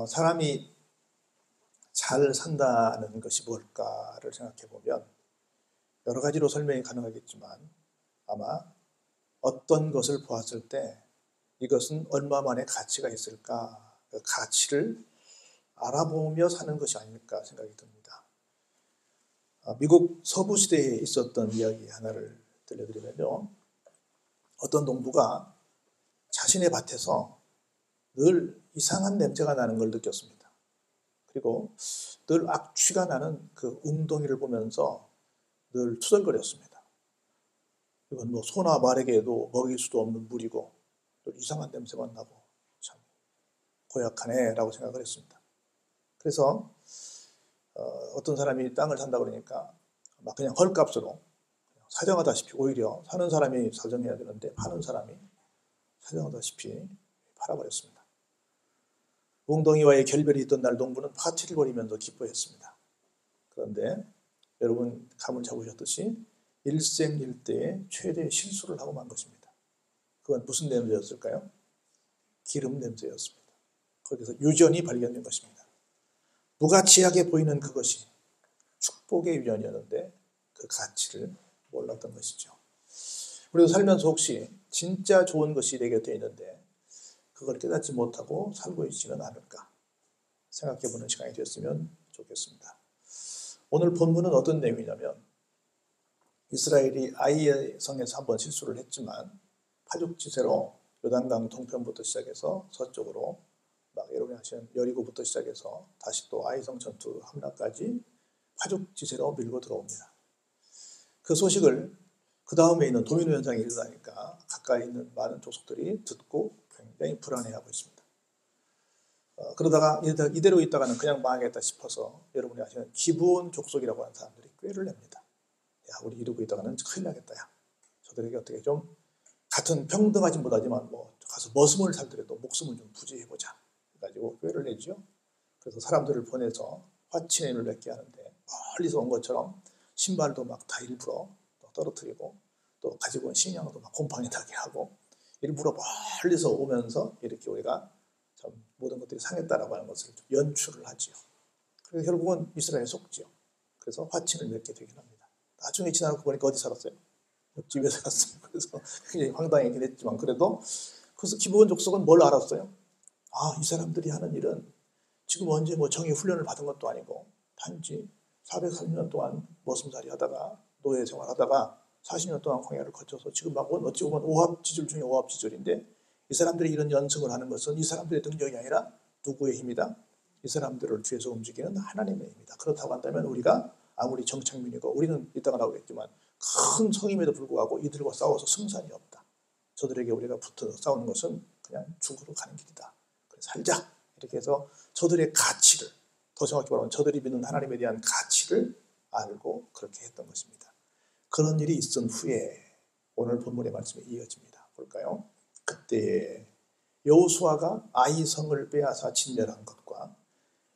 사람이 잘 산다는 것이 뭘까를 생각해 보면 여러 가지로 설명이 가능하겠지만 아마 어떤 것을 보았을 때 이것은 얼마만의 가치가 있을까, 그 가치를 알아보며 사는 것이 아닐까 생각이 듭니다. 미국 서부 시대에 있었던 이야기 하나를 들려드리면요, 어떤 농부가 자신의 밭에서 늘 이상한 냄새가 나는 걸 느꼈습니다. 그리고 늘 악취가 나는 그 웅덩이를 보면서 늘 투덜거렸습니다. 이건 뭐 소나 말에게도 먹일 수도 없는 물이고 늘 이상한 냄새만 나고 참 고약하네 라고 생각을 했습니다. 그래서 어떤 사람이 땅을 산다 그러니까 막 그냥 헐값으로 사정하다시피, 오히려 사는 사람이 사정해야 되는데 파는 사람이 사정하다시피 팔아버렸습니다. 웅덩이와의 결별이 있던 날 농부는 파티를 벌이면서 기뻐했습니다. 그런데 여러분 감을 잡으셨듯이 일생일대의 최대 실수를 하고 만 것입니다. 그건 무슨 냄새였을까요? 기름 냄새였습니다. 거기서 유전이 발견된 것입니다. 무가치하게 보이는 그것이 축복의 유전이었는데 그 가치를 몰랐던 것이죠. 우리도 살면서 혹시 진짜 좋은 것이 내 곁에 있는데 그걸 깨닫지 못하고 살고 있지는 않을까 생각해보는 시간이 되었으면 좋겠습니다. 오늘 본문은 어떤 내용이냐면, 이스라엘이 아이의 성에서 한번 실수를 했지만 파죽지세로 요단강 동편부터 시작해서 서쪽으로 막 여러분이 아시는 여리고부터 시작해서 다시 또 아이성 전투 함락까지 파죽지세로 밀고 들어옵니다. 그 소식을 그 다음에 있는 도미노 현상이 일어나니까 가까이 있는 많은 족속들이 듣고 굉장히 불안해하고 있습니다. 그러다가 이대로 있다가는 그냥 망하겠다 싶어서 여러분이 아시는 기브온 족속이라고 하는 사람들이 꾀를 냅니다. 야, 우리 이러고 있다가는 큰일 나겠다. 야, 저들에게 어떻게 좀 같은 평등하지 못하지만 뭐 가서 머슴을 살더라도 목숨을 좀 부지해보자 해가지고 꾀를 내죠. 그래서 사람들을 보내서 화친회를 맺게 하는데 멀리서 온 것처럼 신발도 막 다 일부러 떨어뜨리고 또 가지고 온 식량도 막 곰팡이 나게 하고 일부러 멀리서 오면서 이렇게 우리가 참 모든 것들이 상했다라고 하는 것을 좀 연출을 하지요. 그래서 결국은 이스라엘에 속지요. 그래서 화친을 맺게 되긴 합니다. 나중에 지나고 보니까 어디 살았어요? 옆집에 살았어요. 그래서 굉장히 황당하긴 했지만 그래도 그래서 기브온 족속은 뭘 알았어요? 아, 이 사람들이 하는 일은 지금 언제 뭐 정예 훈련을 받은 것도 아니고 단지 430년 동안 머슴살이 하다가 노예 생활하다가 40년 동안 광야를 거쳐서 지금 막 어찌 보면 오합지졸 중에 오합지졸인데 이 사람들이 이런 연승을 하는 것은 이 사람들의 능력이 아니라 누구의 힘이다? 이 사람들을 뒤에서 움직이는 하나님의 힘이다. 그렇다고 한다면 우리가 아무리 정착민이고 우리는 이따가 나오겠지만 큰 성임에도 불구하고 이들과 싸워서 승산이 없다. 저들에게 우리가 붙어서 싸우는 것은 그냥 죽으러 가는 길이다. 그래서 살자. 이렇게 해서 저들의 가치를, 더 정확히 말하면 저들이 믿는 하나님에 대한 가치를 알고 그렇게 했던 것입니다. 그런 일이 있은 후에 오늘 본문의 말씀이 이어집니다. 볼까요? 그때 여호수아가 아이성을 빼앗아 진멸한 것과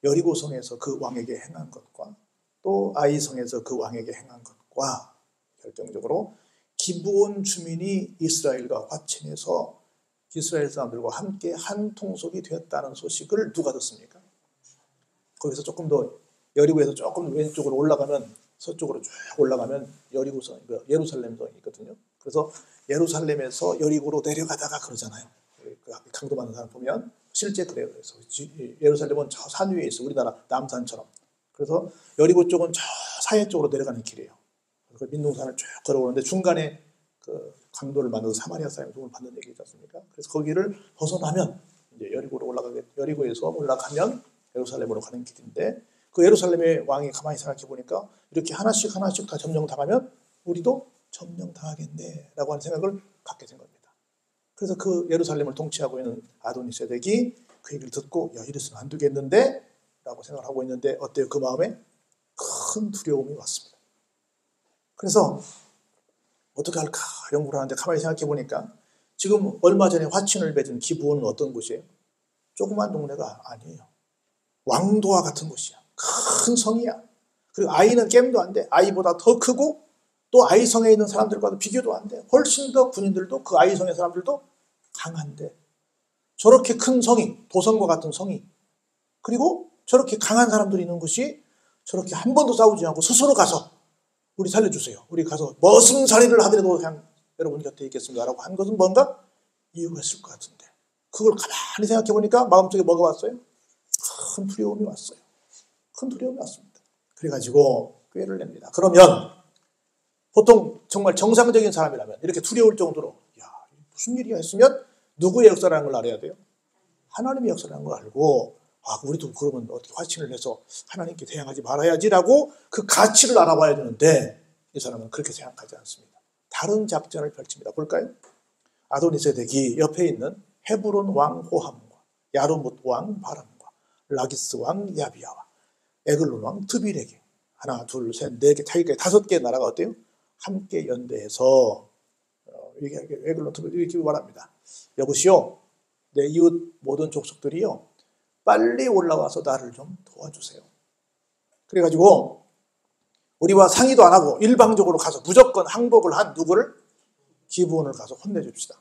여리고성에서 그 왕에게 행한 것과 또 아이성에서 그 왕에게 행한 것과 결정적으로 기브온 주민이 이스라엘과 화친해서 이스라엘 사람들과 함께 한 통속이 되었다는 소식을 누가 듣습니까? 거기서 조금 더 여리고에서 조금 왼쪽으로 올라가면 서쪽으로 쭉 올라가면 여리고성, 예루살렘성이 있거든요. 그래서 예루살렘에서 여리고로 내려가다가 그러잖아요. 그 강도 많은 사람 보면 실제 그래요. 그래서 예루살렘은 저 산 위에 있어. 우리나라 남산처럼. 그래서 여리고 쪽은 저 사해 쪽으로 내려가는 길이에요. 그 민둥산을 쭉 걸어오는데 중간에 그 강도를 만나서 사마리아 사람이 도움을 받는 얘기 있지 않습니까? 그래서 거기를 벗어나면 이제 여리고에서 올라가면 예루살렘으로 가는 길인데 그 예루살렘의 왕이 가만히 생각해 보니까 이렇게 하나씩 다 점령당하면 우리도 점령당하겠네 라고 하는 생각을 갖게 된 겁니다. 그래서 그 예루살렘을 통치하고 있는 아도니세덱이 그 얘기를 듣고 야, 이래서는 안 되겠는데 라고 생각을 하고 있는데 어때요? 그 마음에 큰 두려움이 왔습니다. 그래서 어떻게 할까 연구를 하는데 가만히 생각해 보니까 지금 얼마 전에 화친을 맺은 기브온은 어떤 곳이에요? 조그만 동네가 아니에요. 왕도와 같은 곳이야. 큰 성이야. 그리고 아이는 게임도 안 돼. 아이보다 더 크고 또 아이성에 있는 사람들과도 비교도 안 돼. 훨씬 더 군인들도 그 아이성의 사람들도 강한데 저렇게 큰 성이, 도성과 같은 성이 그리고 저렇게 강한 사람들이 있는 것이 저렇게 한 번도 싸우지 않고 스스로 가서 우리 살려주세요. 우리 가서 머슴살이를 하더라도 그냥 여러분 곁에 있겠습니다라고 한 것은 뭔가 이유가 있을 것 같은데 그걸 가만히 생각해 보니까 마음속에 뭐가 왔어요? 큰 두려움이 왔어요. 큰 두려움이 왔습니다. 그래가지고 꾀를 냅니다. 그러면 보통 정말 정상적인 사람이라면 이렇게 두려울 정도로 야 무슨 일이 있으면 누구의 역사라는 걸 알아야 돼요? 하나님의 역사라는 걸 알고 우리도 그러면 어떻게 화친을 해서 하나님께 대항하지 말아야지라고 그 가치를 알아봐야 되는데 이 사람은 그렇게 생각하지 않습니다. 다른 작전을 펼칩니다. 볼까요? 아도니세덱이 옆에 있는 헤브론 왕 호함과 야르뭇 왕 바람과 라기스 왕 야비야와 에글론 왕 드빌에게 하나, 둘, 셋, 네 개, 차이까지 5개의 나라가 어때요? 함께 연대해서 에글론 드빌 이렇게 말합니다. 여보시오, 내 이웃 모든 족속들이요 빨리 올라와서 나를 좀 도와주세요. 그래가지고 우리와 상의도 안 하고 일방적으로 가서 무조건 항복을 한 누구를? 기브온을 가서 혼내줍시다.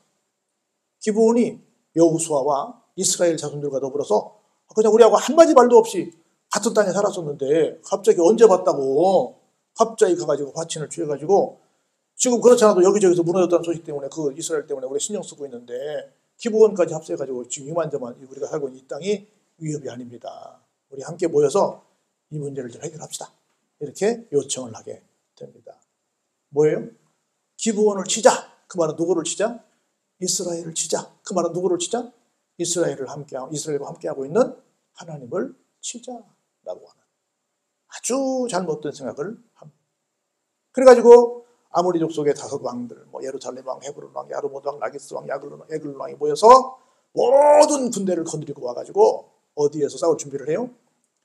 기브온이 여호수아와 이스라엘 자손들과 더불어서 그냥 우리하고 한마디 말도 없이 같은 땅에 살았었는데 갑자기 언제 봤다고 갑자기 가가지고 화친을 취해가지고 지금 그렇지 않아도 여기저기서 무너졌다는 소식 때문에 그 이스라엘 때문에 우리 신경 쓰고 있는데 기브온까지 합세해가지고 지금 이만저만 우리가 살고 있는 이 땅이 위협이 아닙니다. 우리 함께 모여서 이 문제를 좀 해결합시다. 이렇게 요청을 하게 됩니다. 뭐예요? 기브온을 치자. 그 말은 누구를 치자? 이스라엘을 치자. 그 말은 누구를 치자? 이스라엘과 함께하고 있는 하나님을 치자라고 하는 아주 잘못된 생각을 합니다. 그래가지고 아모리 족속의 5 왕들, 예루살렘 왕, 헤브론 왕, 야르뭇 왕, 라기스 왕, 에글론 왕이 모여서 모든 군대를 건드리고 와가지고 어디에서 싸울 준비를 해요?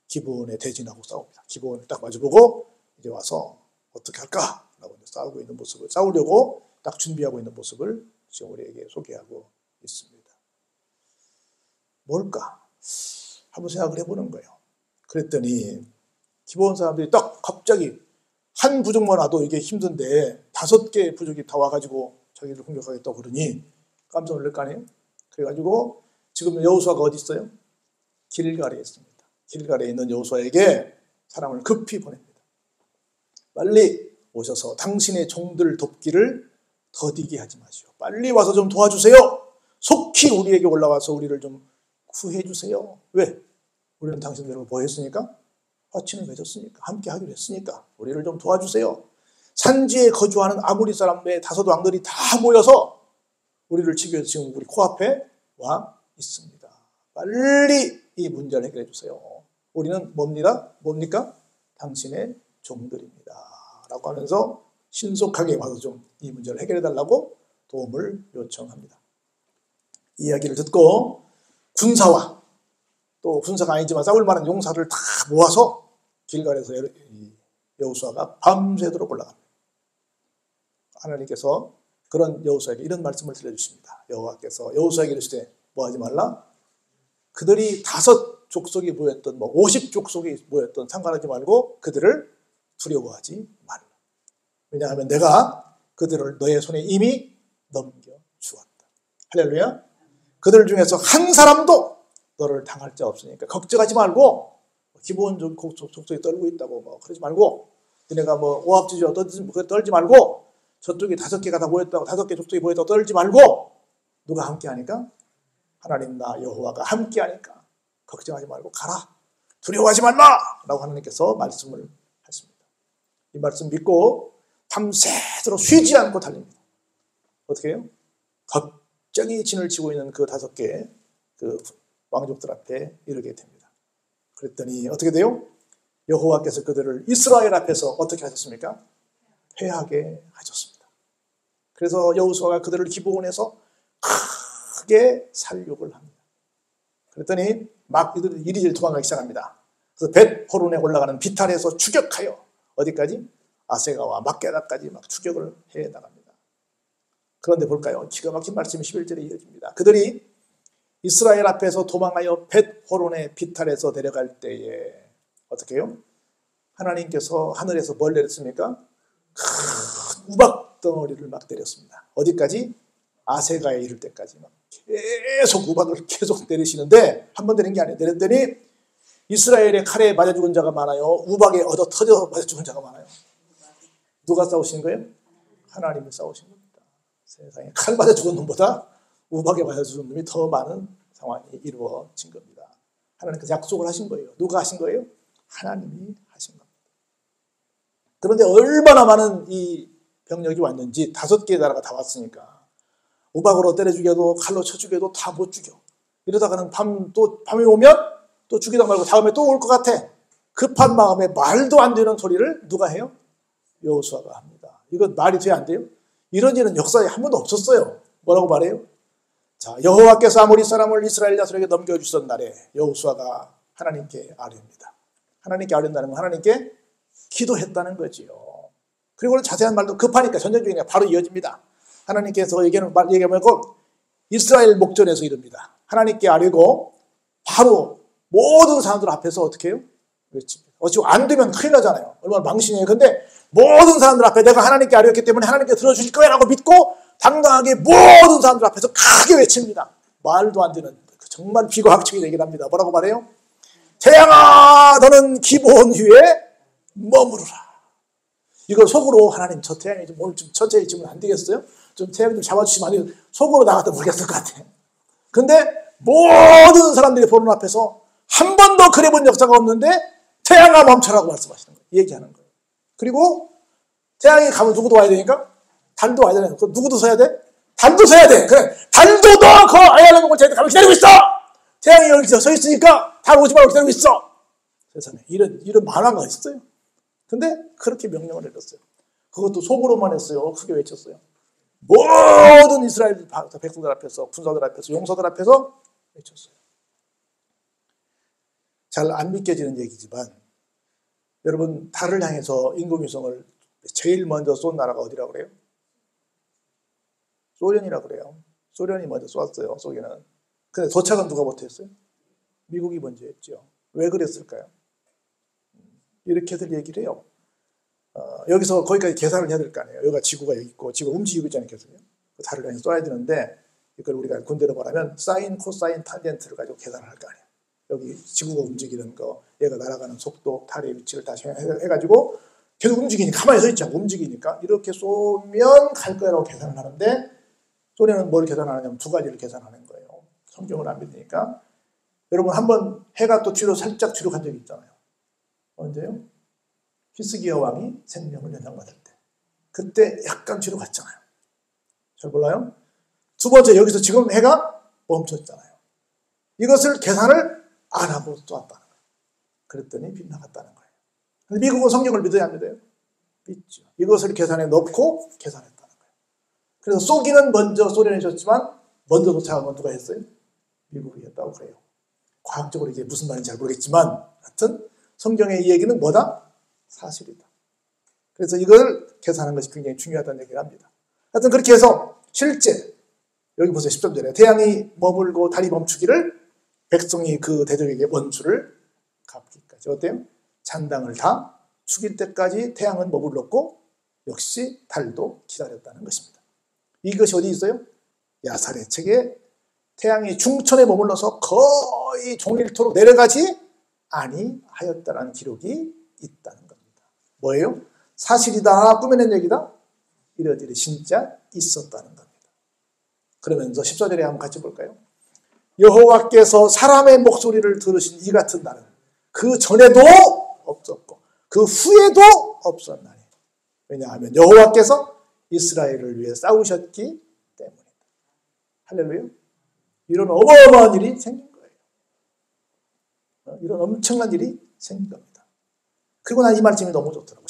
기브온에 대진하고 싸웁니다. 기브온을 딱 마주보고 이제 와서 어떻게 할까라고 싸우고 있는 모습을 싸우려고 딱 준비하고 있는 모습을 지금 우리에게 소개하고 있습니다. 뭘까? 한번 생각을 해보는 거예요. 그랬더니 기브온 사람들이 딱 갑자기 한 부족만 와도 이게 힘든데 5개의 부족이 다 와가지고 자기를 공격하겠다고 그러니 깜짝 놀랄 거 아니에요? 그래가지고 지금 여호수아가 어디 있어요? 길갈에 있습니다. 길갈에 있는 여호수아에게 사람을 급히 보냅니다. 빨리 오셔서 당신의 종들 돕기를 더디게 하지 마시오. 빨리 와서 좀 도와주세요. 속히 우리에게 올라와서 우리를 좀 구해주세요. 왜? 우리는 당신들과 뭐 했으니까? 화친을 맺었으니까. 함께 하기로 했으니까. 우리를 좀 도와주세요. 산지에 거주하는 아모리 사람의 5 왕들이 다 모여서 우리를 치기 위해서 지금 우리 코앞에 와 있습니다. 빨리 이 문제를 해결해 주세요. 우리는 뭡니까? 당신의 종들입니다. 라고 하면서 신속하게 와서 좀 이 문제를 해결해 달라고 도움을 요청합니다. 이야기를 듣고 군사와 또 군사가 아니지만 싸울 만한 용사를 다 모아서 길갈에서 여호수아가 밤새도록 올라갑니다. 하나님께서 그런 여호수아에게 이런 말씀을 들려주십니다. 여호와께서 여호수아에게 이르시되 뭐 하지 말라? 그들이 5 족속이 모였던 50 족속이 모였던 상관하지 말고 그들을 두려워하지 말라. 왜냐하면 내가 그들을 너의 손에 이미 넘겨주었다. 할렐루야. 그들 중에서 한 사람도 너를 당할 자 없으니까 걱정하지 말고 기본 족속이 떨고 있다고 그러지 말고 너네가 오합지졸 떨지 말고 저쪽에 5개가 다 모였다고 5개 족속이 모였다고 떨지 말고 누가 함께하니까? 하나님 나 여호와가 함께하니까 걱정하지 말고 가라. 두려워하지 말라! 라고 하나님께서 말씀을 하십니다. 이 말씀 믿고 밤새도록 쉬지 않고 달립니다. 어떻게 해요? 갑자기 진을 치고 있는 그 5개의 그 왕족들 앞에 이르게 됩니다. 그랬더니 어떻게 돼요? 여호와께서 그들을 이스라엘 앞에서 어떻게 하셨습니까? 패하게 하셨습니다. 그래서 여호수아가 그들을 기브온에서 크게 살육을 합니다. 그랬더니 막 이들이 이리저리 도망가기 시작합니다. 그래서 벳호론에 올라가는 비탈에서 추격하여 어디까지? 아세가와 막게다까지 막 추격을 해 나갑니다. 그런데 볼까요? 기가 막힌 말씀이 11절에 이어집니다. 그들이 이스라엘 앞에서 도망하여 벳호론의 비탈에서 내려갈 때에 어떻게 해요? 하나님께서 하늘에서 뭘 내렸습니까? 큰 우박 덩어리를 막 내렸습니다. 어디까지? 아세가에 이를 때까지 막 계속 우박을 계속 내리시는데 한 번 내린 게 아니에요. 내렸더니 이스라엘의 칼에 맞아 죽은 자가 많아요? 우박에 얻어 터져 맞아 죽은 자가 많아요? 누가 싸우신 거예요? 하나님이 싸우신 겁니다. 세상에 칼 맞아 죽은 놈보다 우박에 맞아 죽은 놈이 더 많은 상황이 이루어진 겁니다. 하나님께서 약속을 하신 거예요. 누가 하신 거예요? 하나님이 하신 겁니다. 그런데 얼마나 많은 이 병력이 왔는지 5개의 나라가 다 왔으니까 우박으로 때려 죽여도 칼로 쳐 죽여도 다 못 죽여. 이러다가는 밤이 오면 또 죽이다 말고 다음에 또 올 것 같아. 급한 마음에 말도 안 되는 소리를 누가 해요? 여호수아가 합니다. 이건 말이 돼야 안 돼요? 이런 일은 역사에 한 번도 없었어요. 뭐라고 말해요? 자, 여호와께서 아모리 사람을 이스라엘 자손에게 넘겨주시던 날에 여호수아가 하나님께 아뢰옵니다. 하나님께 아뢰는다는 건 하나님께 기도했다는 거지요. 그리고 자세한 말도 급하니까 전쟁 중이니까 바로 이어집니다. 하나님께서 얘기하면 이스라엘 목전에서 이릅니다. 하나님께 아뢰고 바로 모든 사람들 앞에서 어떻게 해요? 외칩니다. 어찌고 안 되면 큰일 나잖아요. 얼마나 망신이에요. 근데 모든 사람들 앞에 내가 하나님께 아뢰었기 때문에 하나님께 들어주실 거야 라고 믿고 당당하게 모든 사람들 앞에서 크게 외칩니다. 말도 안 되는 정말 비과학적인 얘기를 합니다. 뭐라고 말해요? 태양아 너는 기본 위에 머무르라. 이걸 속으로 하나님 저 태양이 좀 오늘 좀 천천히 있으면 안 되겠어요? 좀 태양 좀 잡아주시면 안 돼요? 속으로 나갔다 모르겠을 것 같아요. 근데 모든 사람들이 보는 앞에서 한 번도 그래본 역사가 없는데 태양아 멈춰라고 말씀하시는 거예요. 얘기하는 거예요. 그리고 태양이 가면 누구도 와야 되니까 달도 와야 되잖아요. 그럼 누구도 서야 돼? 달도 서야 돼. 그래 달도 너 그 아얄라몬 자한테 가면 기다리고 있어. 태양이 여기 서 있으니까 달 오지 말고 기다리고 있어. 세상에 이런 만화가 있어요. 근데 그렇게 명령을 내렸어요. 그것도 속으로만 했어요. 크게 외쳤어요. 모든 이스라엘 백성들 앞에서 군사들 앞에서 용사들 앞에서 외쳤어요. 잘 안 믿겨지는 얘기지만 여러분 달을 향해서 인공위성을 제일 먼저 쏜 나라가 어디라고 그래요? 소련이라고 그래요. 소련이 먼저 쐈어요. 소련은. 근데 도착은 누가 못했어요? 미국이 먼저 했죠. 왜 그랬을까요? 이렇게들 얘기를 해요. 여기서 거기까지 계산을 해야 될 거 아니에요. 여기가 지구가 여기 있고 지구가 움직이고 있잖아요. 계속요. 달을 향해서 쏴야 되는데 이걸 우리가 군대로 말하면 사인, 코사인, 탄젠트를 가지고 계산을 할 거 아니에요. 여기 지구가 움직이는 거, 얘가 날아가는 속도, 달의 위치를 다시 해가지고 계속 움직이니까 가만히 서 있죠. 움직이니까 이렇게 쏘면 갈 거라고 계산을 하는데 소련은 뭘 계산하느냐면 2가지를 계산하는 거예요. 성경을 안 믿으니까. 여러분 한번 해가 또 살짝 뒤로 간 적이 있잖아요. 언제요? 히스기야 왕이 생명을 연장받을 때. 그때 약간 뒤로 갔잖아요. 잘 몰라요? 2번째 여기서 지금 해가 멈췄잖아요. 이것을 계산을 안 하고 쏘았다는 거예요. 그랬더니 빗나갔다는 거예요. 근데 미국은 성경을 믿어야 안 믿어요? 믿죠. 이것을 계산에 넣고 계산했다는 거예요. 그래서 쏘기는 먼저 소련이 줬지만 먼저 도착한 건 누가 했어요? 미국이 했다고 그래요. 과학적으로 이게 무슨 말인지 잘 모르겠지만 하여튼 성경의 이 얘기는 뭐다? 사실이다. 그래서 이걸 계산하는 것이 굉장히 중요하다는 얘기를 합니다. 하여튼 그렇게 해서 실제 여기 보세요. 13절에 태양이 머물고 달이 멈추기를 백성이 그 대적에게 원수를 갚기까지. 어때요? 잔당을 다 죽일 때까지 태양은 머물렀고 역시 달도 기다렸다는 것입니다. 이것이 어디 있어요? 야살의 책에 태양이 중천에 머물러서 거의 종일토록 내려가지 아니하였다는 기록이 있다는 겁니다. 뭐예요? 사실이다, 꾸며낸 얘기다? 이러저러 진짜 있었다는 겁니다. 그러면서 14절에 한번 같이 볼까요? 여호와께서 사람의 목소리를 들으신 이 같은 날은 그 전에도 없었고 그 후에도 없었나니. 왜냐하면 여호와께서 이스라엘을 위해 싸우셨기 때문이다. 할렐루야. 이런 어마어마한 일이 생긴 거예요. 이런 엄청난 일이 생긴 겁니다. 그리고 난 이 말씀이 너무 좋더라고요.